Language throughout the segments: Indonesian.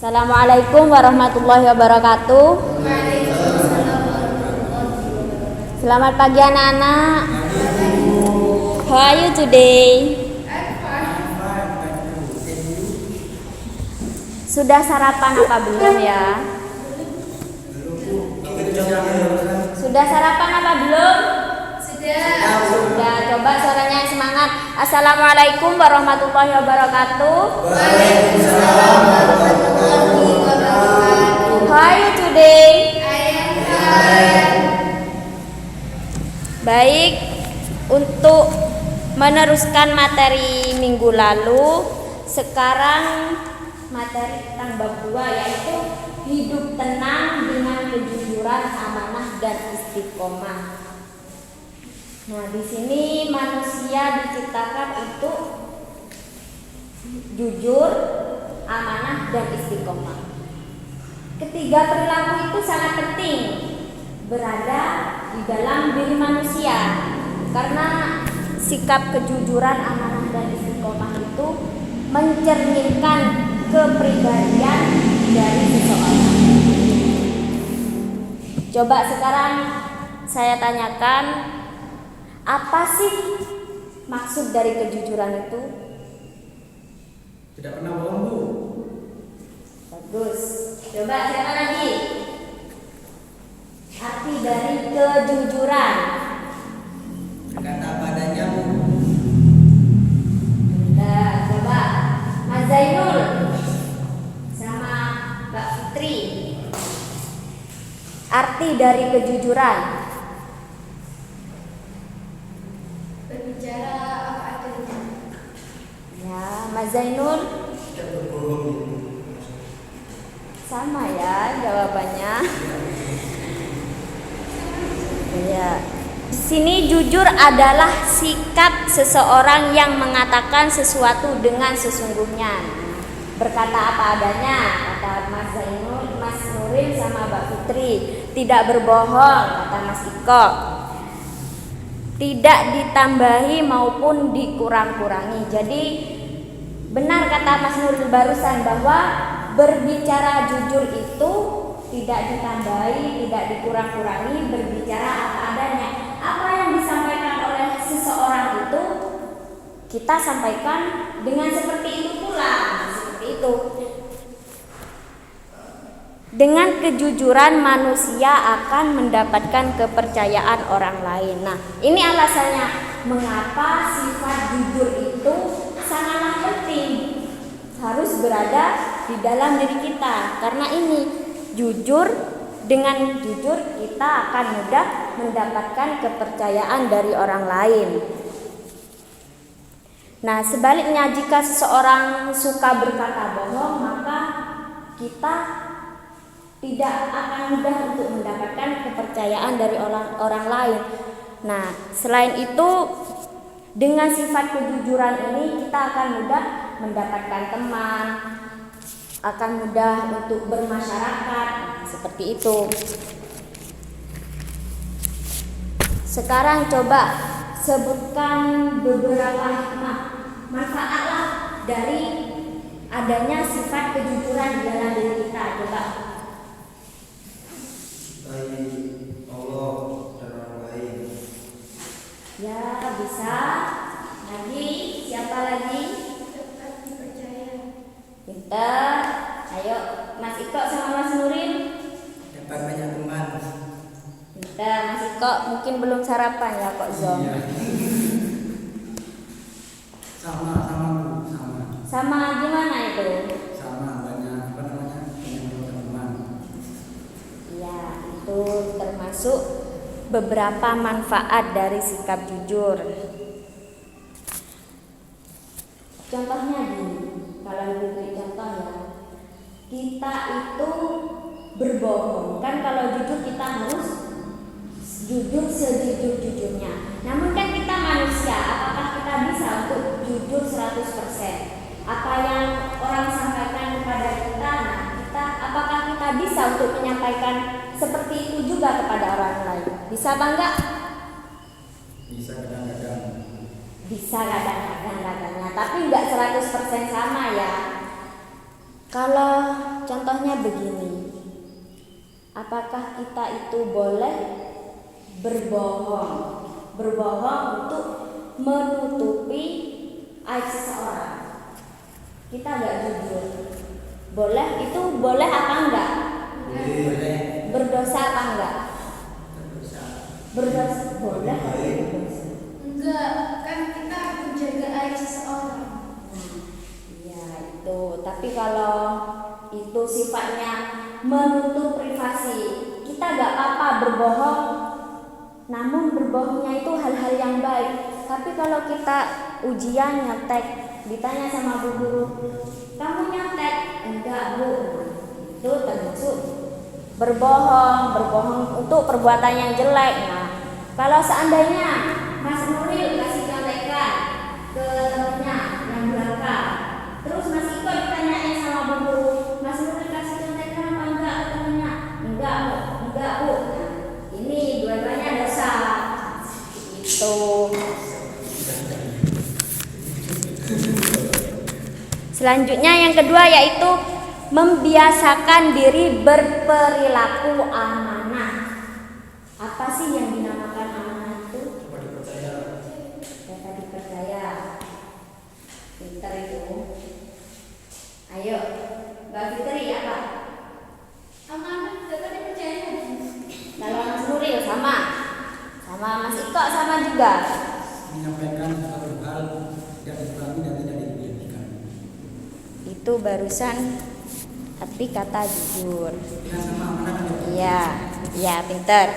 Assalamualaikum warahmatullahi wabarakatuh. Selamat pagi anak-anak. How are you today? Sudah sarapan apa belum ya? Sudah sarapan apa belum? Sudah. Coba suaranya yang semangat. Assalamualaikum warahmatullahi wabarakatuh. Waalaikumsalam warahmatullahi wabarakatuh. How are you today? I am fine. Baik, untuk meneruskan materi minggu lalu, sekarang materi tentang bab 2, yaitu hidup tenang dengan kejujuran, amanah dan istiqomah. Nah, di sini manusia diciptakan untuk jujur, amanah dan istiqomah. Ketiga perilaku itu sangat penting berada di dalam diri manusia, karena sikap kejujuran, amanah dan istiqomah itu mencerminkan kepribadian dari seseorang. Coba sekarang saya tanyakan, apa sih maksud dari kejujuran itu? Tidak pernah bohong, Bu. Bagus. Coba siapa lagi? Arti dari kejujuran. Berkata apa adanya, Bu. Nah, coba Mas Zainul sama Mbak Fitri. Arti dari kejujuran. Berbicara apa adanya. Ya, Mas Zainul Tidak berbohong. sama ya jawabannya. Ya. Di sini jujur adalah sikap seseorang yang mengatakan sesuatu dengan sesungguhnya. Berkata apa adanya, kata Mas Zainul, Mas Nuril sama Mbak Fitri. Tidak berbohong, kata Mas Iko. Tidak ditambahi maupun dikurang-kurangi. Jadi benar kata Mas Nuril barusan bahwa berbicara jujur itu tidak ditambahi, tidak dikurang-kurangi, berbicara apa adanya. Apa yang disampaikan oleh seseorang itu kita sampaikan dengan seperti itu pula, seperti itu. Dengan kejujuran manusia akan mendapatkan kepercayaan orang lain. Nah, ini alasannya mengapa sifat jujur itu sangatlah penting, harus berada di dalam diri kita. Karena ini dengan jujur kita akan mudah mendapatkan kepercayaan dari orang lain. Nah, sebaliknya jika seseorang suka berkata bohong, maka kita tidak akan mudah untuk mendapatkan kepercayaan dari orang lain. Nah, selain itu dengan sifat kejujuran ini kita akan mudah mendapatkan teman, akan mudah untuk bermasyarakat, seperti itu. Sekarang coba sebutkan beberapa manfaatlah dari adanya sifat kejujuran di dalam diri kita. Coba. Bagi Allah dan orang lain. Ya, bisa. Lagi, siapa lagi? Dapat dipercaya. Pintar. Ayo, Mas Iko sama Mas Nuril. Dapat banyak teman. Pintar, Mas Iko mungkin belum sarapan ya kok Zom. Iya. Sama, Bu. Sama gimana itu? Sama, banyak teman. Ya, itu termasuk beberapa manfaat dari sikap jujur. Contohnya gini, kalau beri contoh ya, kita itu berbohong. Kan kalau jujur kita harus jujur sejujur-jujurnya. Namun kan kita manusia, apakah kita bisa untuk jujur 100%? Apa yang orang sampaikan kepada kita, apakah kita bisa untuk menyampaikan seperti itu juga kepada orang lain? Bisa bangga? Bisa kadang-kadang. Bisa kadang-kadang, tapi enggak 100% sama ya. Kalau contohnya begini, apakah kita itu boleh berbohong? Berbohong untuk menutupi aib seseorang. Kita nggak jujur. Boleh, itu boleh apa enggak? Boleh. Berdosa apa enggak? Berdosa. Boleh tapi berdosa. Enggak, kan kita menjaga aib seseorang. Iya itu. Tapi kalau itu sifatnya menutup privasi, kita nggak apa-apa berbohong. Namun berbohongnya itu hal-hal yang baik. Tapi kalau kita ujian nyontek, ditanya sama bu guru, kamu nyontek? Enggak bu. Itu termasuk berbohong untuk perbuatan yang jelek. Nah, kalau seandainya Mas Nuril kasih contekan ke temennya yang belakang, terus Mas Iko ditanyain sama bu guru, Mas Nuril kasih contekan apa enggak ke temennya? Enggak bu. Nah, ini dua-duanya dosa. Itu. Selanjutnya yang kedua yaitu membiasakan diri berperilaku amanah. Apa sih yang dinamakan amanah itu? Dapat dipercaya. Pinter itu. Ayo, Mbak Fitri apa? Amanah dapat dipercaya. Kalau Mas Nuril sama Mas Iko sama juga. Menyampaikan suatu hal yang dipahami dan tidak diperhatikan. Itu barusan arti kata jujur. Yang sama amanah kan ya? Iya, pinter.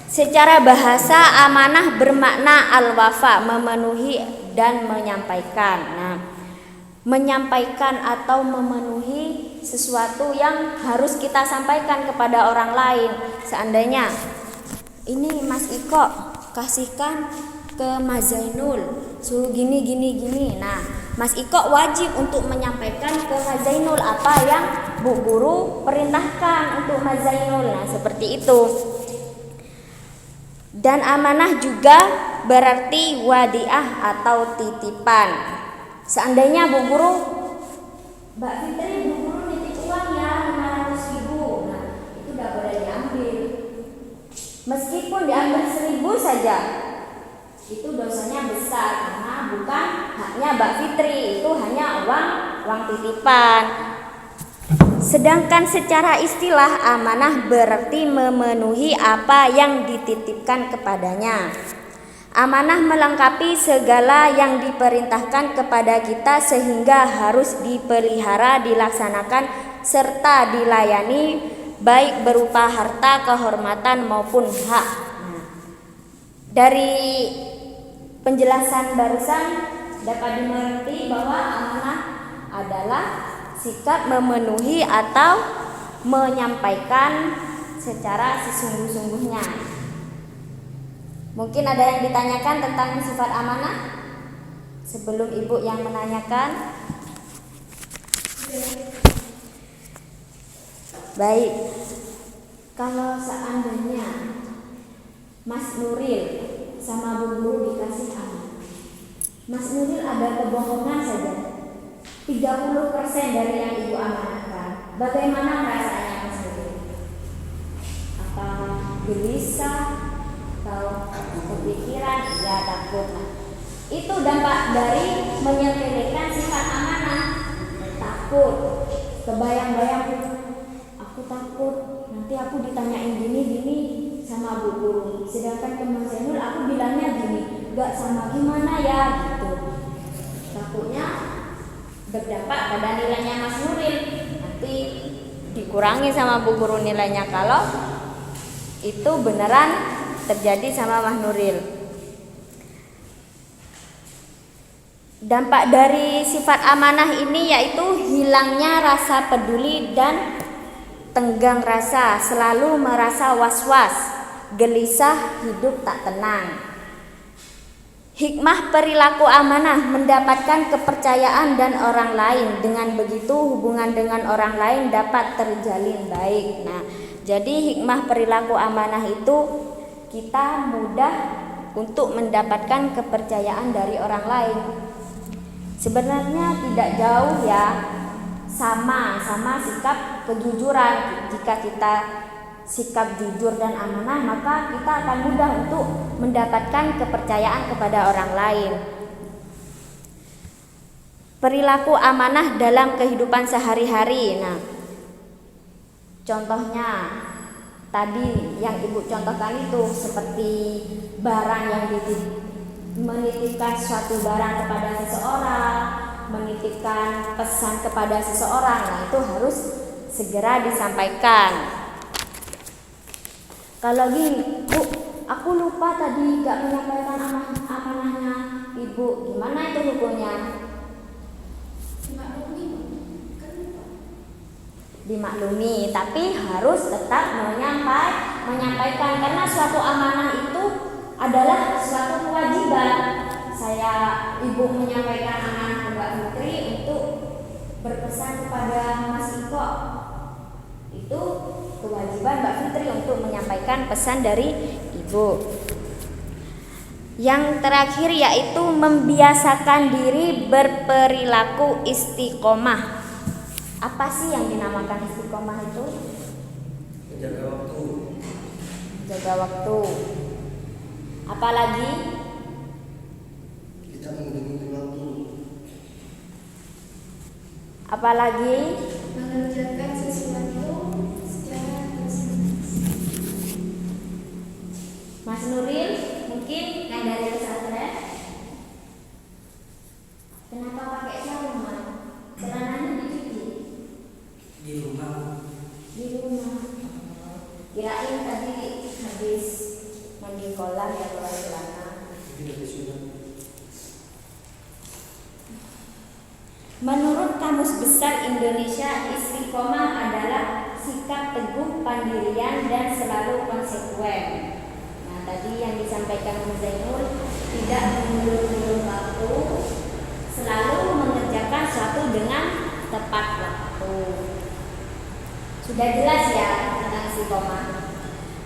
Secara bahasa amanah bermakna al-wafa, memenuhi dan menyampaikan. Nah, menyampaikan atau memenuhi sesuatu yang harus kita sampaikan kepada orang lain. Seandainya ini Mas Iko kasihkan ke Mas Zainul suruh gini. Nah, Mas Iko wajib untuk menyampaikan ke Mas Zainul apa yang Bu Guru perintahkan untuk Mas Zainul. Nah, seperti itu. Dan amanah juga berarti wadiah atau titipan. Seandainya Bu Guru, Mbak Fitri, Bu Guru nitip uang ya 500.000. Nah, itu gak boleh diambil. Meskipun diambil 1.000 saja, itu dosanya besar karena bukan haknya Mbak Fitri, itu hanya uang titipan. Sedangkan secara istilah amanah berarti memenuhi apa yang dititipkan kepadanya. Amanah melengkapi segala yang diperintahkan kepada kita sehingga harus dipelihara, dilaksanakan serta dilayani baik berupa harta, kehormatan maupun hak. Nah, dari penjelasan barusan dapat dimengerti bahwa amanah adalah sikap memenuhi atau menyampaikan secara sesungguh-sungguhnya. Mungkin ada yang ditanyakan tentang sifat amanah sebelum ibu yang menanyakan. Baik, kalau seandainya Mas Nuril sama Bu Guru dikasih amanah, Mas Nuril ada kebohongan saja 30% dari yang ibu amanahkan, bagaimana perasaannya Mas Nuril? Apa gelisah atau kepikiran? Ya, takut. Itu dampak dari menyepelekan sifat amanah. Takut, kebayang-bayang, aku takut nanti aku ditanyain gini sama Bu Guru, sedangkan ke Mas Zainul aku bilangnya gini, gak sama gimana ya gitu. Takutnya berdampak pada nilainya Mas Nuril, nanti dikurangi sama Bu Guru nilainya kalau itu beneran terjadi sama Mas Nuril. Dampak dari sifat amanah ini yaitu hilangnya rasa peduli dan tenggang rasa, selalu merasa was-was, gelisah, hidup tak tenang. Hikmah perilaku amanah mendapatkan kepercayaan dan orang lain. Dengan begitu hubungan dengan orang lain dapat terjalin baik. Nah, jadi hikmah perilaku amanah itu kita mudah untuk mendapatkan kepercayaan dari orang lain. Sebenarnya tidak jauh ya, sama sikap kejujuran. Jika kita sikap jujur dan amanah, maka kita akan mudah untuk mendapatkan kepercayaan kepada orang lain. Perilaku amanah dalam kehidupan sehari-hari. Nah, contohnya tadi yang Ibu contohkan itu seperti barang yang menitipkan suatu barang kepada seseorang, menitipkan pesan kepada seseorang. Nah, itu harus segera disampaikan. Kalau gini, Bu, aku lupa tadi gak menyampaikan amanahnya Ibu, gimana itu hukumnya? Dimaklumi, tapi harus tetap menyampaikan karena suatu amanah itu adalah suatu kewajiban. Ibu menyampaikan amanah Mbak Putri untuk berpesan kepada Mas Iko. Itu kewajiban Mbak Fitri untuk menyampaikan pesan dari Ibu. Yang terakhir yaitu membiasakan diri berperilaku istiqomah. Apa sih yang dinamakan istiqomah itu? Menjaga waktu. Jaga waktu. Apalagi? Kita menghidupi waktu. Apalagi? Mengerjakan sesuatu secara terus-menerus. Mas Nuril, mungkin yang dari pesantren. Kenapa pakai sarung, Mas? Celananya dicuci Di rumah. di rumah. Kirain tadi habis mandi kolam dan keluar celana. Menurut Kamus Besar Indonesia, istiqomah adalah sikap teguh, pendirian, dan selalu konsekuen. Nah, tadi yang disampaikan Mas Zainul, tidak mengulur-ulur waktu, selalu mengerjakan sesuatu dengan tepat waktu. Sudah jelas ya tentang istiqomah.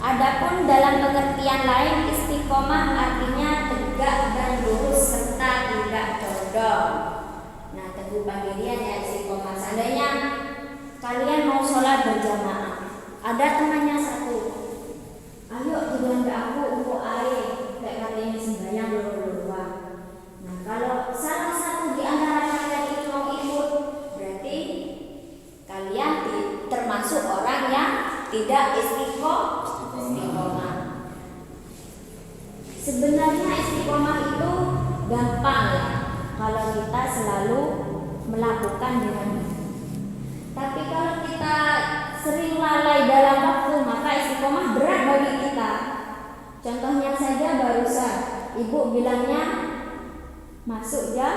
Adapun dalam pengertian lain, istiqomah artinya tegak dan lurus serta tidak condong. Nah, teguh pendirian ya istiqomah. Seandainya kalian mau sholat berjamaah, ada temannya satu, ayo tujuan ke aku untuk air, kayak katanya sembahyang dulu-duluan. Nah, kalau salah satu di antara kalian itu mau ikut, berarti kalian termasuk orang yang tidak istiqomah. Sebenarnya istiqomah itu gampang ya, kalau kita selalu melakukan dengan baik. Tapi kalau kita sering lalai dalam waktu, maka istiqomah berat bagi kita. Contohnya saja barusan Ibu bilangnya masuk jam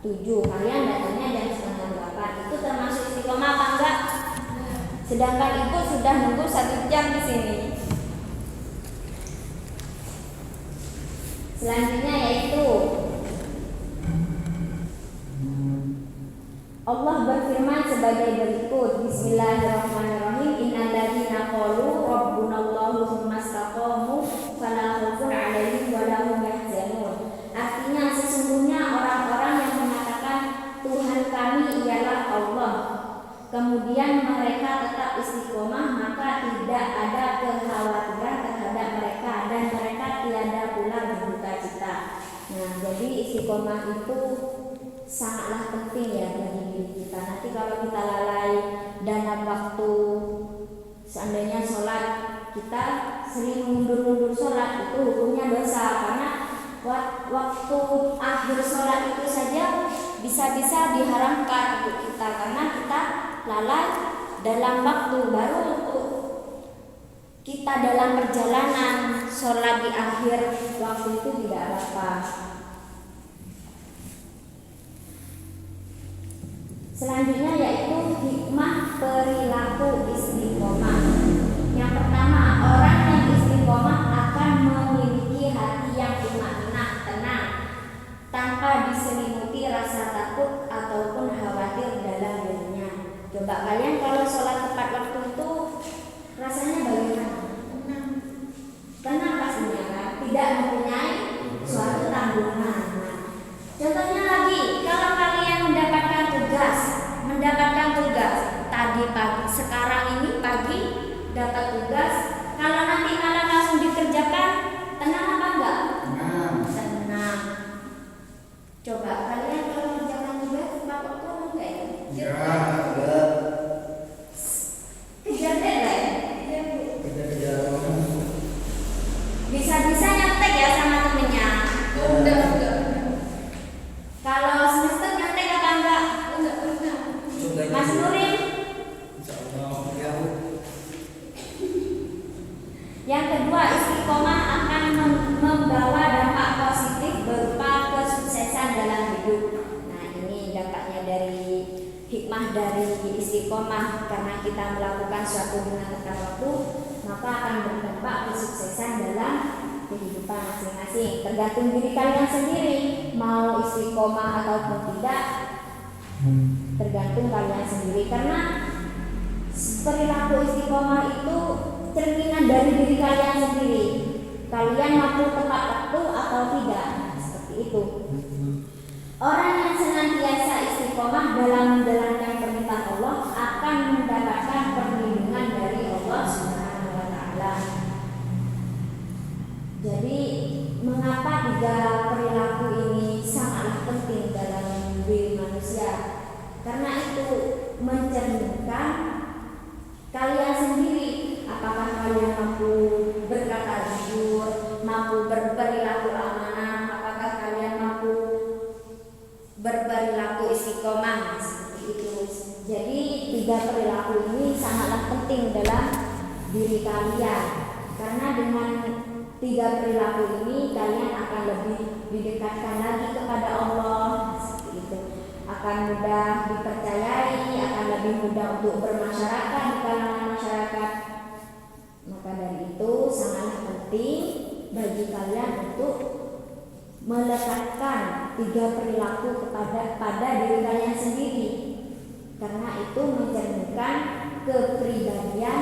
7, kalian datangnya jam 7:30. Itu termasuk istiqomah apa enggak? Sedangkan Ibu sudah nunggu 1 jam di sini. Selanjutnya yaitu Allah berfirman sebagai berikut. Bismillahirrahmanirrahim. Innalladzina qalu rabbunallahu tsumma istaqamu fala khaufun 'alaihim wa lahum yahzanun. Artinya sesungguhnya orang-orang yang mengatakan Tuhan kami ialah Allah, kemudian mereka tetap istiqomah, maka tidak ada kekhawatiran terhadap mereka dan mereka tiada pula berduka cita. Nah, jadi istiqomah itu sangatlah penting ya bagi diri kita. Nanti kalau kita lalai dalam waktu, seandainya sholat kita sering mundur-mundur sholat, itu hukumnya dosa, karena waktu akhir sholat itu saja bisa-bisa diharamkan untuk kita, karena kita lalai dalam waktu. Baru untuk kita dalam perjalanan sholat di akhir waktu itu tidak apa-apa. Selanjutnya yaitu hikmah perilaku istiqomah. Yang pertama, orang yang istiqomah akan memiliki hati yang tumanninah, tenang, tanpa diselimuti rasa takut ataupun khawatir dalam dirinya. Coba kalian kalau sholat tepat waktu itu rasanya bagaimana? Tenang pastinya kan, tidak mempunyai suatu tanggungan. Contohnya lagi, kalau pagi sekarang ini pagi dapat tugas, kalau nanti malam langsung dikerjakan, tenang apa enggak? Tenang. Coba kalian kalau mengerjakan tugas pakai waktu enggak ya? Kejar deadline. Bisa-bisa nyontek ya sama temennya. Kalau semester nyontek apa enggak? Mas Nurin. Yang kedua, istiqomah akan membawa dampak positif berupa kesuksesan dalam hidup. Nah, ini dampaknya dari hikmah dari istiqomah, karena kita melakukan suatu dengan tepat waktu, maka akan berdampak kesuksesan dalam kehidupan masing-masing. Tergantung diri kalian sendiri mau istiqomah ataupun tidak, tergantung kalian sendiri, karena perilaku istiqomah itu cerminan dari diri kalian sendiri. Kalian mampu tepat waktu atau tidak, seperti itu. Orang yang senantiasa istiqomah dalam menjalankan perintah Allah akan mendapatkan perlindungan dari Allah Subhanahu wa taala. Jadi, mengapa tiga perilaku ini sangatlah penting dalam diri manusia? Karena itu mencerminkan kalian sendiri, apakah kalian mampu berkata jujur, mampu berperilaku amanah, apakah kalian mampu berperilaku istiqomah, seperti itu. Jadi tiga perilaku ini sangatlah penting dalam diri kalian, karena dengan tiga perilaku ini kalian akan lebih didekatkan lagi kepada Allah, seperti itu. Akan mudah dipercayai, akan lebih mudah untuk bermasyarakat di kalangan masyarakat. Maka dari itu sangat penting bagi kalian untuk meletakkan tiga perilaku pada diri kalian sendiri, karena itu mencerminkan kepribadian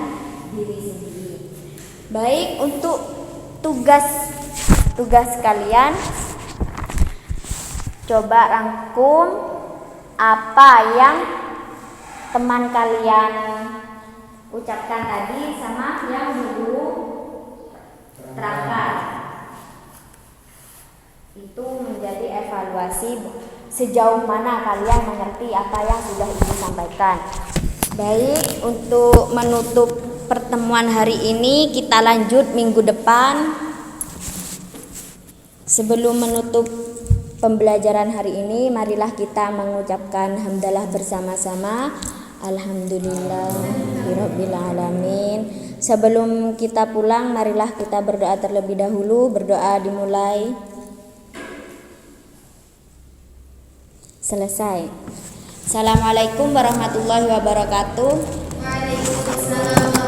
diri sendiri. Baik, untuk tugas kalian, coba rangkum apa yang teman kalian ucapkan tadi sama yang dulu terangkan. Itu menjadi evaluasi sejauh mana kalian mengerti apa yang sudah Ibu sampaikan. Baik, untuk menutup pertemuan hari ini, kita lanjut minggu depan. Sebelum menutup pembelajaran hari ini, marilah kita mengucapkan hamdalah bersama-sama. Alhamdulillahirabbil alamin. Sebelum kita pulang, marilah kita berdoa terlebih dahulu. Berdoa dimulai. Selesai. Assalamualaikum warahmatullahi wabarakatuh. Waalaikumsalam.